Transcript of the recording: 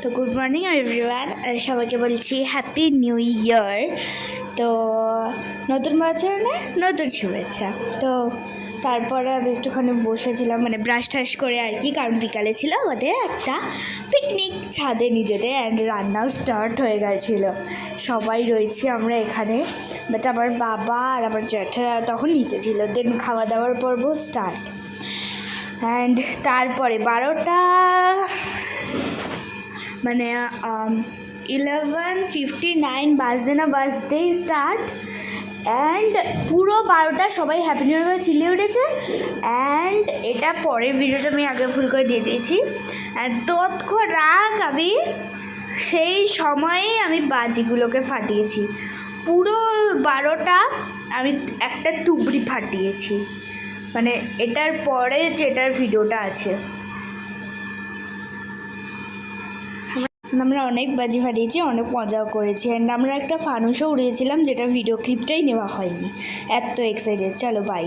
তো good morning everyone, সবাইকে বলছি হ্যাপি নিউ ইয়ার। তো নতুন বছরে নতুন শুভেচ্ছা। তো তারপরে আমি একটুখানি বসেছিলাম, মানে ব্রাশ টাশ করে আর কি, কারণ বিকালে ছিল আমাদের একটা পিকনিক ছাদে নিজেদের, অ্যান্ড রান্নাও স্টার্ট হয়ে গেছিলো। সবাই রয়েছি আমরা এখানে, বাট আমার বাবা আর আমার জ্যাঠা তখন নিচে ছিল। দেন খাওয়া দাওয়ার পর্ব স্টার্ট, অ্যান্ড তারপরে 12টা মানে 11:59 বাজতেই স্টার্ট, অ্যান্ড পুরো 12টা সবাই হ্যাপি নিউ ইয়ার চিল্লিয়ে উঠেছে। অ্যান্ড এটা পরের ভিডিওটা আমি আগে ভুল করে দিয়ে দিয়েছি। অ্যান্ড তৎক্ষণ রাগ আমি সেই সময়েই আমি বাজিগুলোকে ফাটিয়েছি। পুরো 12টা আমি একটা তুবড়ি ফাটিয়েছি, মানে এটার পরে যেটার ভিডিওটা আছে। আমরা অনেক বাজি ফাটিয়েছি, অনেক মজাও করেছি, অ্যান্ড আমরা একটা ফানুসও উড়িয়েছিলাম, যেটা ভিডিও ক্লিপটাই নেওয়া হয়নি। এত এক্সাইটেড। চলো বাই।